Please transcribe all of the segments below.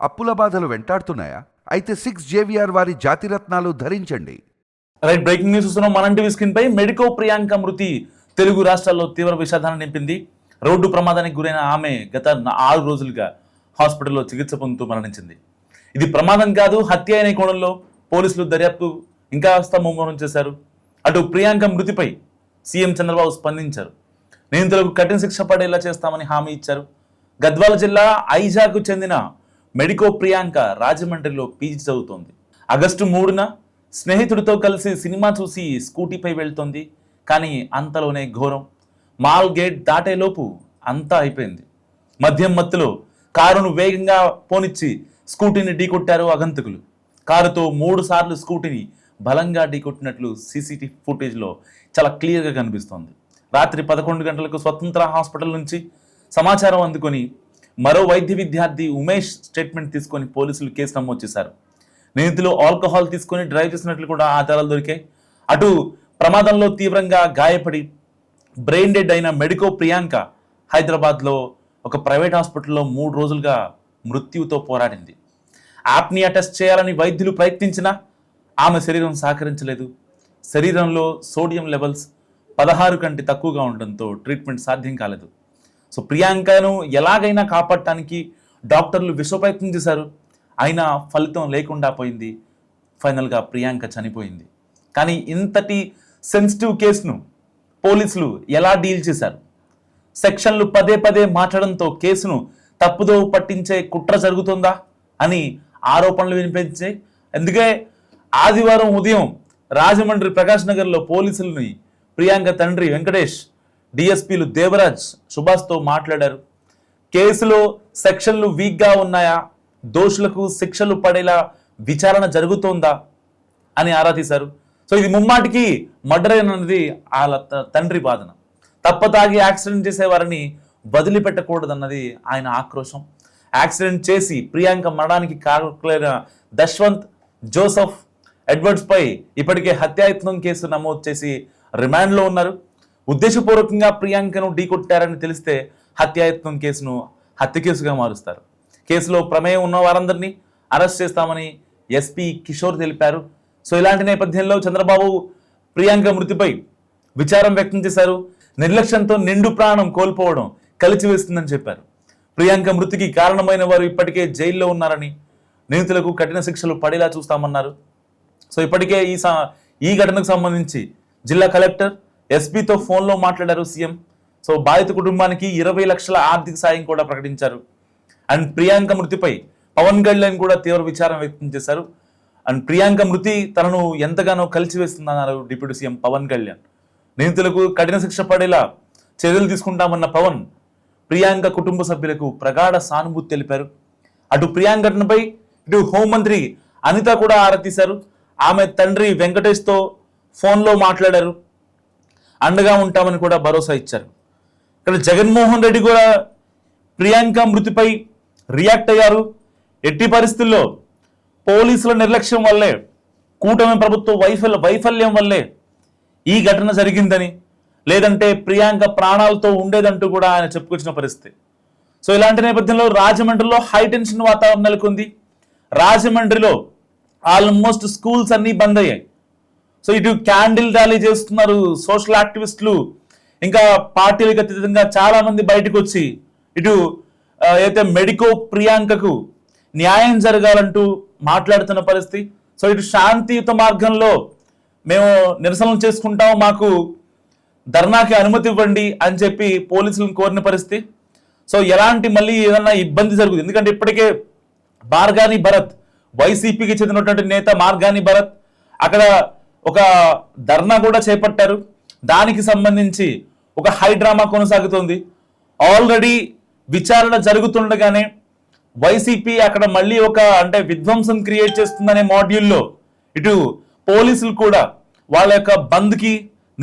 అప్పుల బాధలు వెంటాడుతున్నాయా? అయితే 6 JVR వారి జాతిరత్నాలు ధరించండి. రైట్, బ్రేకింగ్ న్యూస్ చూస్తున్నాం. మన టీవీ స్క్రీన్ పై మెడికో ప్రియాంక మృతి తెలుగు రాష్ట్రాల్లో తీవ్ర విషాదాన్ని నింపింది. రోడ్డు ప్రమాదానికి గురైన ఆమె గత 6 రోజులుగా హాస్పిటల్లో చికిత్స పొందుతూ మరణించింది. ఇది ప్రమాదం కాదు, హత్య అనే కోణంలో పోలీసులు దర్యాప్తు ఇంకా ముమ్మరం చేశారు. అటు ప్రియాంక మృతిపై సీఎం చంద్రబాబు స్పందించారు. నిందితులకు కఠిన శిక్ష పడేలా చేస్తామని హామీ ఇచ్చారు. గద్వాల జిల్లా ఐజాకు చెందిన మెడికో ప్రియాంక రాజమండ్రిలో పీజీ చదువుతోంది. ఆగస్టు 3న స్నేహితుడితో కలిసి సినిమా చూసి స్కూటీపై వెళ్తోంది. కానీ అంతలోనే ఘోరం. మాల్ గేట్ దాటేలోపు అంతా అయిపోయింది. మద్యం మత్తులో కారును వేగంగా పోనిచ్చి స్కూటీని ఢీకొట్టారు అగంతకులు. కారుతో 3 సార్లు స్కూటీని బలంగా ఢీకొట్టినట్లు సీసీటీవీ ఫుటేజ్లో చాలా క్లియర్గా కనిపిస్తోంది. రాత్రి 11 గంటలకు స్వతంత్ర హాస్పిటల్ నుంచి సమాచారం అందుకొని మరో వైద్య విద్యార్థి ఉమేష్ స్టేట్మెంట్ తీసుకొని పోలీసులు కేసు నమోదు చేశారు. నిందితులు ఆల్కహాల్ తీసుకొని డ్రైవ్ చేసినట్లు కూడా ఆధారాలు దొరికాయి. అటు ప్రమాదంలో తీవ్రంగా గాయపడి బ్రెయిన్ డెడ్ అయిన మెడికో ప్రియాంక హైదరాబాద్లో ఒక ప్రైవేట్ హాస్పిటల్లో 3 రోజులుగా మృత్యువుతో పోరాడింది. యాప్నియా టెస్ట్ చేయాలని వైద్యులు ప్రయత్నించినా ఆమె శరీరం సహకరించలేదు. శరీరంలో సోడియం లెవెల్స్ 16 కంటే తక్కువగా ఉండడంతో ట్రీట్మెంట్ సాధ్యం కాలేదు. సో ప్రియాంకను ఎలాగైనా కాపాడటానికి డాక్టర్లు విశ్వప్రయత్నం చేశారు. అయినా ఫలితం లేకుండా పోయింది. ఫైనల్గా ప్రియాంక చనిపోయింది. కానీ ఇంతటి సెన్సిటివ్ కేసును పోలీసులు ఎలా డీల్ చేశారు? సెక్షన్లు పదే మార్చడంతో కేసును తప్పుదో పట్టించే కుట్ర జరుగుతుందా అని ఆరోపణలు వినిపించాయి. అందుకే ఆదివారం ఉదయం రాజమండ్రి ప్రకాష్ నగర్లో పోలీసులని ప్రియాంక తండ్రి వెంకటేష్, డిఎస్పీలు దేవరాజ్, సుభాష్తో మాట్లాడారు. కేసులో సెక్షన్లు వీక్గా ఉన్నాయా, దోషులకు శిక్షలు పడేలా విచారణ జరుగుతోందా అని ఆరా తీశారు. సో ఇది ముమ్మాటికి మర్డర్ అనేది వాళ్ళ తండ్రి వాదన. తప్పతాగి యాక్సిడెంట్ చేసేవారిని వదిలిపెట్టకూడదన్నది ఆయన ఆక్రోశం. యాక్సిడెంట్ చేసి ప్రియాంక మరణానికి కారకులైన దశ్వంత్, జోసఫ్, ఎడ్వర్డ్స్ పై ఇప్పటికే హత్యాయత్నం కేసు నమోదు చేసి రిమాండ్లో ఉన్నారు. ఉద్దేశపూర్వకంగా ప్రియాంకను ఢీకొట్టారని తెలిస్తే హత్యాయత్నం కేసును హత్య కేసుగా మారుస్తారు. కేసులో ప్రమేయం ఉన్న వారందరినీ అరెస్ట్ చేస్తామని ఎస్పీ కిషోర్ తెలిపారు. సో ఇలాంటి నేపథ్యంలో చంద్రబాబు ప్రియాంక మృతిపై విచారం వ్యక్తం చేశారు. నిర్లక్ష్యంతో నిండు ప్రాణం కోల్పోవడం కలిచివేస్తుందని చెప్పారు. ప్రియాంక మృతికి కారణమైన వారు ఇప్పటికే జైల్లో ఉన్నారని, నిందితులకు కఠిన శిక్షలు పడేలా చూస్తామన్నారు. సో ఇప్పటికే ఈ ఘటనకు సంబంధించి జిల్లా కలెక్టర్, ఎస్పీతో ఫోన్లో మాట్లాడారు సీఎం. సో బాధిత కుటుంబానికి 20 లక్షల ఆర్థిక సాయం కూడా ప్రకటించారు. అండ్ ప్రియాంక మృతిపై పవన్ కళ్యాణ్ కూడా తీవ్ర విచారం వ్యక్తం చేశారు. అండ్ ప్రియాంక మృతి తనను ఎంతగానో కలిసివేస్తుందన్నారు డిప్యూటీ సీఎం పవన్ కళ్యాణ్. నిందితులకు కఠిన శిక్ష పడేలా చర్యలు తీసుకుంటామన్న పవన్ ప్రియాంక కుటుంబ సభ్యులకు ప్రగాఢ సానుభూతి తెలిపారు. అటు ప్రియాంక ఘటనపై ఇటు హోంమంత్రి అనిత కూడా ఆరా తీశారు. ఆమె తండ్రి వెంకటేష్తో ఫోన్లో మాట్లాడారు. అండగా ఉంటామని కూడా భరోసా ఇచ్చారు. ఇక్కడ జగన్మోహన్ రెడ్డి కూడా ప్రియాంక మృతిపై రియాక్ట్ అయ్యారు. ఎట్టి పరిస్థితుల్లో పోలీసుల నిర్లక్ష్యం వల్లే, కూటమి ప్రభుత్వ వైఫల్యం వల్లే ఈ ఘటన జరిగిందని, లేదంటే ప్రియాంక ప్రాణాలతో ఉండేదంటూ కూడా ఆయన చెప్పుకొచ్చిన పరిస్థితి. సో ఇలాంటి నేపథ్యంలో రాజమండ్రిలో హై టెన్షన్ వాతావరణం నెలకొంది. రాజమండ్రిలో ఆల్మోస్ట్ స్కూల్స్ అన్నీ బంద్ అయ్యాయి. సో ఇటు క్యాండిల్ ర్యాలీ చేస్తున్నారు సోషల్ యాక్టివిస్టులు, ఇంకా పార్టీలకు అతీతంగా చాలా మంది బయటకు వచ్చి ఇటు అయితే మెడికో ప్రియాంకకు న్యాయం జరగాలంటూ మాట్లాడుతున్న పరిస్థితి. సో ఇటు శాంతియుత మార్గంలో మేము నిరసనలు చేసుకుంటాం, మాకు ధర్నాకి అనుమతి ఇవ్వండి అని చెప్పి పోలీసులను కోరిన పరిస్థితి. సో ఎలాంటి మళ్ళీ ఏదన్నా ఇబ్బంది జరుగుతుంది, ఎందుకంటే ఇప్పటికే మార్గాని భరత్, వైసీపీకి చెందినటువంటి నేత మార్గాని భరత్ అక్కడ ఒక ధర్నా కూడా చేపట్టారు. దానికి సంబంధించి ఒక హై డ్రామా కొనసాగుతుంది. ఆల్రెడీ విచారణ జరుగుతుండగానే వైసీపీ అక్కడ మళ్ళీ ఒక విధ్వంసం క్రియేట్ చేస్తుందనే మాడ్యూల్లో ఇటు పోలీసులు కూడా వాళ్ళ యొక్క బంద్కి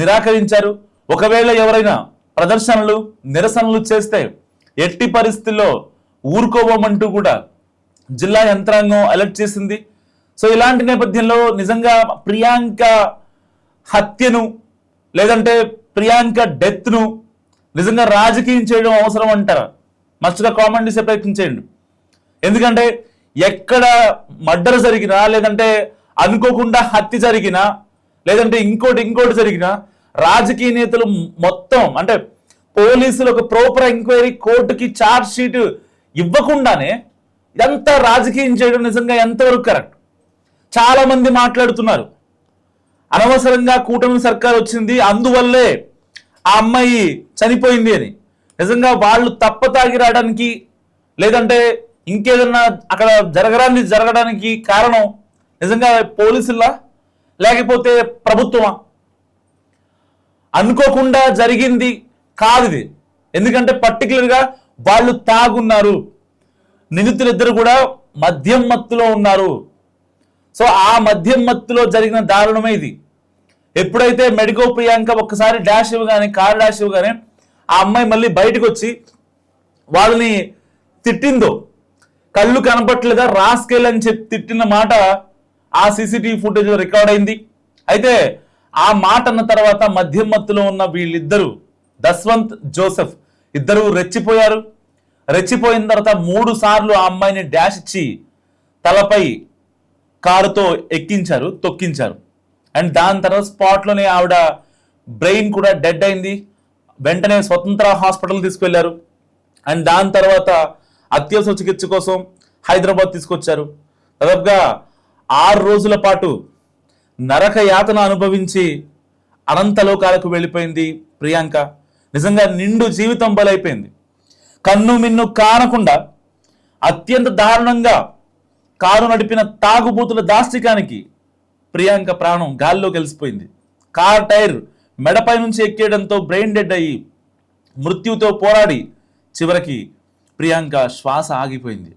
నిరాకరించారు. ఒకవేళ ఎవరైనా ప్రదర్శనలు, నిరసనలు చేస్తే ఎట్టి పరిస్థితుల్లో ఊరుకోవమంటూ కూడా జిల్లా యంత్రాంగం అలర్ట్ చేసింది. సో ఇలాంటి నేపథ్యంలో నిజంగా ప్రియాంక హత్యను, లేదంటే ప్రియాంక డెత్ను నిజంగా రాజకీయం చేయడం అవసరం అంటారా? మస్తుగా కామెంట్ చేసే ప్రయత్నం చేయండి. ఎందుకంటే ఎక్కడ మర్డర్ జరిగినా, లేదంటే అనుకోకుండా హత్య జరిగినా, లేదంటే ఇంకోటి జరిగినా రాజకీయ నేతలు మొత్తం అంటే పోలీసులు ఒక ప్రాపర్ ఎంక్వైరీ కోర్టుకి ఛార్జ్ షీట్ ఇవ్వకుండానే ఇదంతా రాజకీయం చేయడం నిజంగా ఎంతవరకు కరెక్ట్? చాలా మంది మాట్లాడుతున్నారు అనవసరంగా కూటమి సర్కార్ వచ్చింది, అందువల్లే ఆ అమ్మాయి చనిపోయింది అని. నిజంగా వాళ్ళు తప్పతాగి రావడానికి, లేదంటే ఇంకేదన్నా అక్కడ జరగడానికి కారణం నిజంగా పోలీసులా లేకపోతే ప్రభుత్వమా? అనుకోకుండా జరిగింది కాదు ఇది. ఎందుకంటే పర్టికులర్గా వాళ్ళు తాగున్నారు, నిందితులిద్దరు కూడా మద్యం మత్తులో ఉన్నారు. సో ఆ మద్యం మత్తులో జరిగిన దారుణమే ఇది. ఎప్పుడైతే మెడికో ప్రియాంక ఒక్కసారి డాష్ ఇవ్వగానే, కారు డాష్ ఇవ్వగానే ఆ అమ్మాయి మళ్ళీ బయటకు వచ్చి వాళ్ళని తిట్టిందో, కళ్ళు కనపట్లేదా రాస్కెల్ అని చెప్పి తిట్టిన మాట ఆ సీసీటీవీ ఫుటేజ్ రికార్డ్ అయింది. అయితే ఆ మాట అన్న తర్వాత మద్యం మత్తులో ఉన్న వీళ్ళిద్దరూ, దస్వంత్, జోసెఫ్ ఇద్దరు రెచ్చిపోయారు. రెచ్చిపోయిన తర్వాత 3 సార్లు ఆ అమ్మాయిని డాష్ ఇచ్చి తలపై కారుతో ఎక్కించారు, తొక్కించారు. అండ్ దాని తర్వాత స్పాట్లోనే ఆవిడ బ్రెయిన్ కూడా డెడ్ అయింది. వెంటనే స్వతంత్ర హాస్పిటల్ తీసుకెళ్లారు. అండ్ దాని తర్వాత అత్యవసర చికిత్స కోసం హైదరాబాద్ తీసుకొచ్చారు. దాదాపుగా 6 రోజుల పాటు నరక యాతన అనుభవించి అనంతలోకాలకు వెళ్ళిపోయింది ప్రియాంక. నిజంగా నిండు జీవితం బలైపోయింది. కన్ను మిన్ను కానకుండా అత్యంత దారుణంగా కారు నడిపిన తాగుబోతుల దాష్టికానికి ప్రియాంక ప్రాణం గాల్లో కలిసిపోయింది. కార్ టైర్ మెడపై నుంచి ఎక్కేయడంతో బ్రెయిన్ డెడ్ అయ్యి మృత్యుతో పోరాడి చివరికి ప్రియాంక శ్వాస ఆగిపోయింది.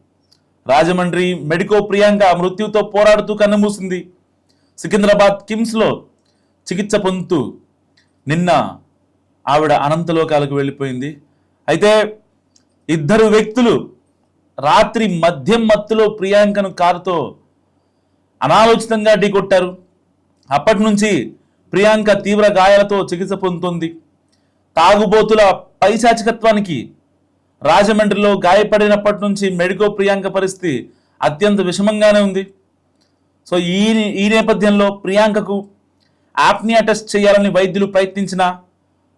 రాజమండ్రి మెడికో ప్రియాంక మృత్యుతో పోరాడుతూ కన్నుమూసింది. సికింద్రాబాద్ కిమ్స్లో చికిత్స పొందుతూ నిన్న ఆవిడ అనంతలోకాలకు వెళ్ళిపోయింది. అయితే ఇద్దరు వ్యక్తులు రాత్రి మద్యం మత్తులో ప్రియాంకను కారుతో అనాలోచితంగా ఢీకొట్టారు. అప్పటి నుంచి ప్రియాంక తీవ్ర గాయాలతో చికిత్స పొందుతుంది. తాగుబోతుల పైశాచికత్వానికి రాజమండ్రిలో గాయపడినప్పటి నుంచి మెడికో ప్రియాంక పరిస్థితి అత్యంత విషమంగానే ఉంది. సో ఈ నేపథ్యంలో ప్రియాంకకు ఆప్నియా టెస్ట్ చేయాలని వైద్యులు ప్రయత్నించినా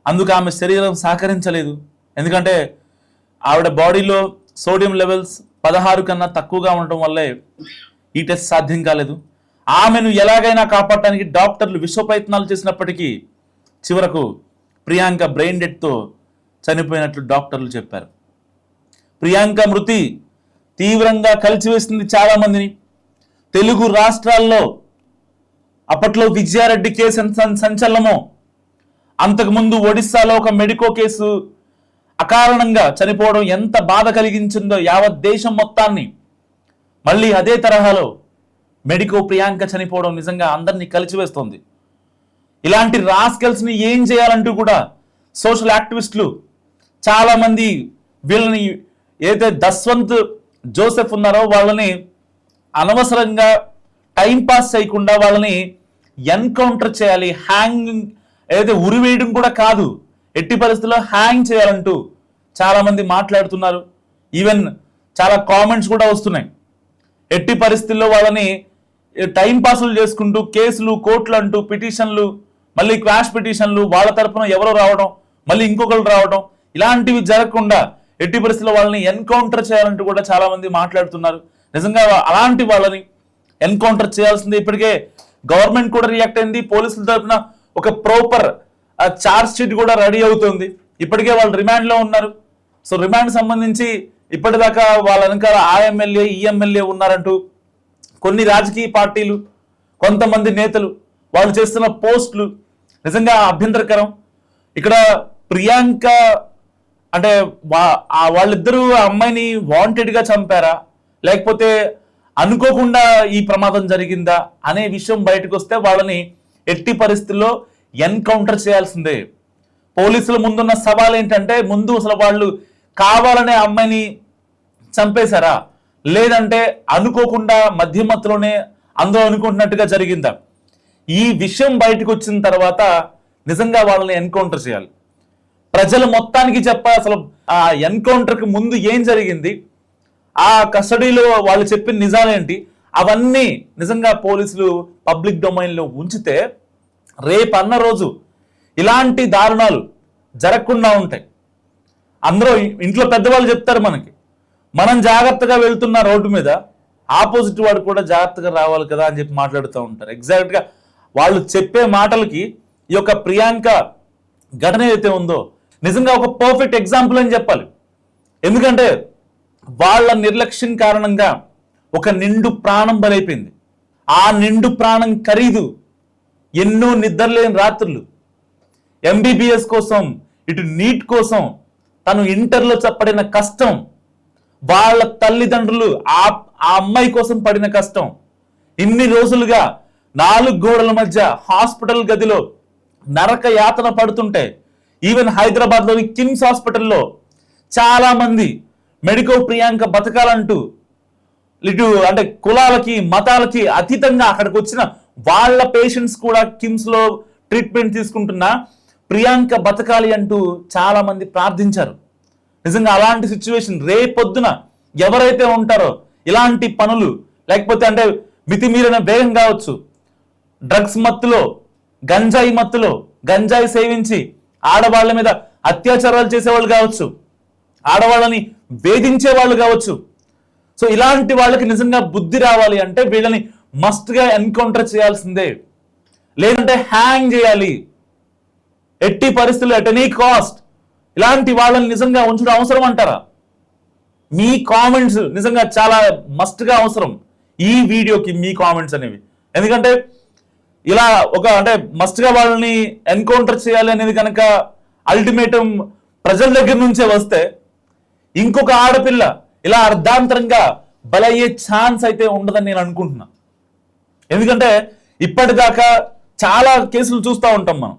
అందుకు ఆమె శరీరం సహకరించలేదు. ఎందుకంటే ఆవిడ బాడీలో సోడియం లెవెల్స్ 16 కన్నా తక్కువగా ఉండటం వల్లే ఈ టెస్ట్ సాధ్యం కాలేదు. ఆమెను ఎలాగైనా కాపాడటానికి డాక్టర్లు విశ్వ ప్రయత్నాలు చేసినప్పటికీ చివరకు ప్రియాంక బ్రెయిన్ డెడ్తో చనిపోయినట్లు డాక్టర్లు చెప్పారు. ప్రియాంక మృతి తీవ్రంగా కలిచివేసింది చాలా మందిని. తెలుగు రాష్ట్రాల్లో అప్పట్లో విజయారెడ్డి కేసు సంచలనమో, అంతకుముందు ఒడిస్సాలో ఒక మెడికో కేసు అకారణంగా చనిపోవడం ఎంత బాధ కలిగించిందో యావత్ దేశం మొత్తాన్ని. మళ్ళీ అదే తరహాలో మెడికో ప్రియాంక చనిపోవడం నిజంగా అందరినీ కలిచివేస్తోంది. ఇలాంటి రాస్కెల్స్ని ఏం చేయాలంటూ కూడా సోషల్ యాక్టివిస్టులు చాలామంది వీళ్ళని ఏదైతే దస్వంత్, జోసెఫ్ ఉన్నారో వాళ్ళని అనవసరంగా టైంపాస్ చేయకుండా వాళ్ళని ఎన్కౌంటర్ చేయాలి. హ్యాంగింగ్ ఏదైతే ఉరివేయడం కూడా కాదు, ఎట్టి పరిస్థితుల్లో హ్యాంగ్ చేయాలంటూ చాలామంది మాట్లాడుతున్నారు. ఈవెన్ చాలా కామెంట్స్ కూడా వస్తున్నాయి. ఎట్టి పరిస్థితుల్లో వాళ్ళని టైం పాసులు చేసుకుంటూ కేసులు, కోర్టులు అంటూ పిటిషన్లు, మళ్ళీ క్వాష్ పిటిషన్లు, వాళ్ళ తరఫున ఎవరో రావడం, మళ్ళీ ఇంకొకరు రావడం, ఇలాంటివి జరగకుండా ఎట్టి పరిస్థితుల్లో వాళ్ళని ఎన్కౌంటర్ చేయాలంటూ కూడా చాలా మంది మాట్లాడుతున్నారు. నిజంగా అలాంటి వాళ్ళని ఎన్కౌంటర్ చేయాల్సిందే. ఇప్పటికే గవర్నమెంట్ కూడా రియాక్ట్ అయింది. పోలీసుల తరఫున ఒక ప్రాపర్ ఛార్జ్ షీట్ కూడా రెడీ అవుతుంది. ఇప్పటికే వాళ్ళు రిమాండ్లో ఉన్నారు. సో రిమాండ్ సంబంధించి ఇప్పటిదాకా వాళ్ళ వెనకాల ఆ ఎమ్మెల్యే, ఈ ఎమ్మెల్యే ఉన్నారంటూ కొన్ని రాజకీయ పార్టీలు, కొంతమంది నేతలు వాళ్ళు చేస్తున్న పోస్టులు నిజంగా అభ్యంతరకరం. ఇక్కడ ప్రియాంక అంటే వాళ్ళిద్దరూ ఆ అమ్మాయిని వాంటెడ్గా చంపారా, లేకపోతే అనుకోకుండా ఈ ప్రమాదం జరిగిందా అనే విషయం బయటకు వస్తే వాళ్ళని ఎట్టి పరిస్థితుల్లో ఎన్కౌంటర్ చేయాల్సిందే. పోలీసుల ముందున్న సవాల్ ఏంటంటే, ముందు అసలు వాళ్ళు కావాలనే అమ్మాయిని చంపేశారా, లేదంటే అనుకోకుండా మధ్యమత్తులోనే అందరూ అనుకుంటున్నట్టుగా జరిగిందా? ఈ విషయం బయటకు వచ్చిన తర్వాత నిజంగా వాళ్ళని ఎన్కౌంటర్ చేయాలి. ప్రజలు మొత్తానికి చెప్పాలి అసలు ఆ ఎన్కౌంటర్కి ముందు ఏం జరిగింది, ఆ కస్టడీలో వాళ్ళు చెప్పిన నిజాలేంటి, అవన్నీ నిజంగా పోలీసులు పబ్లిక్ డొమైన్లో ఉంచితే రేపన్న రోజు ఇలాంటి దారుణాలు జరగకుండా ఉంటాయి. అందరూ ఇంట్లో పెద్దవాళ్ళు చెప్తారు మనకి, మనం జాగ్రత్తగా వెళ్తున్న రోడ్డు మీద ఆపోజిట్ వాడు కూడా జాగ్రత్తగా రావాలి కదా అని చెప్పి మాట్లాడుతూ ఉంటారు. ఎగ్జాక్ట్గా వాళ్ళు చెప్పే మాటలకి ఈ యొక్క ప్రియాంక ఘటన ఏదైతే ఉందో నిజంగా ఒక పర్ఫెక్ట్ ఎగ్జాంపుల్ అని చెప్పాలి. ఎందుకంటే వాళ్ళ నిర్లక్ష్యం కారణంగా ఒక నిండు ప్రాణం బలైపోయింది. ఆ నిండు ప్రాణం ఖరీదు ఎన్నో నిద్రలేని రాత్రులు. ఎంబీబీఎస్ కోసం, ఇటు నీట్ కోసం తను ఇంటర్లో పడిన కష్టం, వాళ్ళ తల్లిదండ్రులు ఆ అమ్మాయి కోసం పడిన కష్టం, ఇన్ని రోజులుగా 4 గోడల మధ్య హాస్పిటల్ గదిలో నరక యాతన పడుతుంటే, ఈవెన్ హైదరాబాద్లోని కిమ్స్ హాస్పిటల్లో చాలా మంది మెడికో ప్రియాంక బతకాలంటూ ఇటు అంటే కులాలకి మతాలకి అతీతంగా అక్కడికి వచ్చిన వాళ్ళ పేషెంట్స్ కూడా కిమ్స్ లో ట్రీట్మెంట్ తీసుకుంటున్నా ప్రియాంక బతకాలి అంటూ చాలా మంది ప్రార్థించారు. నిజంగా అలాంటి సిచ్యువేషన్ రేపొద్దున ఎవరైతే ఉంటారో ఇలాంటి పనులు, లేకపోతే అంటే మితిమీరిన వేగం కావచ్చు, డ్రగ్స్ మత్తులో, గంజాయి మత్తులో, గంజాయి సేవించి ఆడవాళ్ళ మీద అత్యాచారాలు చేసేవాళ్ళు కావచ్చు, ఆడవాళ్ళని వేధించే వాళ్ళు కావచ్చు. సో ఇలాంటి వాళ్ళకి నిజంగా బుద్ధి రావాలి అంటే వీళ్ళని మస్ట్గా ఎన్కౌంటర్ చేయాల్సిందే, లేదంటే హ్యాంగ్ చేయాలి ఎట్టి పరిస్థితుల్లో, ఎట్ ఎనీ కాస్ట్. ఇలాంటి వాళ్ళని నిజంగా ఉంచడం అవసరం అంటారా? మీ కామెంట్స్ నిజంగా చాలా మస్ట్గా అవసరం ఈ వీడియోకి, మీ కామెంట్స్ అనేవి. ఎందుకంటే ఇలా ఒక అంటే మస్ట్గా వాళ్ళని ఎన్కౌంటర్ చేయాలి అనేది కనుక అల్టిమేటం ప్రజల దగ్గర నుంచే వస్తే ఇంకొక ఆడపిల్ల ఇలా అర్ధాంతరంగా బలయ్యే ఛాన్స్ అయితే ఉండదని నేను అనుకుంటున్నా. ఎందుకంటే ఇప్పటిదాకా చాలా కేసులు చూస్తూ ఉంటాం మనం.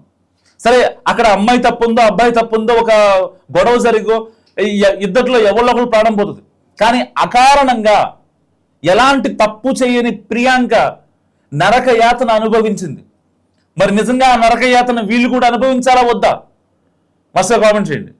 సరే అక్కడ అమ్మాయి తప్పు ఉందో అబ్బాయి తప్పు ఉందో, ఒక గొడవ జరిగో ఇద్దరిలో ఎవరిలో ప్రాణం పోతుంది, కానీ అకారణంగా ఎలాంటి తప్పు చేయని ప్రియాంక నరక యాతన అనుభవించింది. మరి నిజంగా ఆ నరక యాతన వీళ్ళు కూడా అనుభవించాలా వద్దా? మస్తు కామెంట్ చేయండి.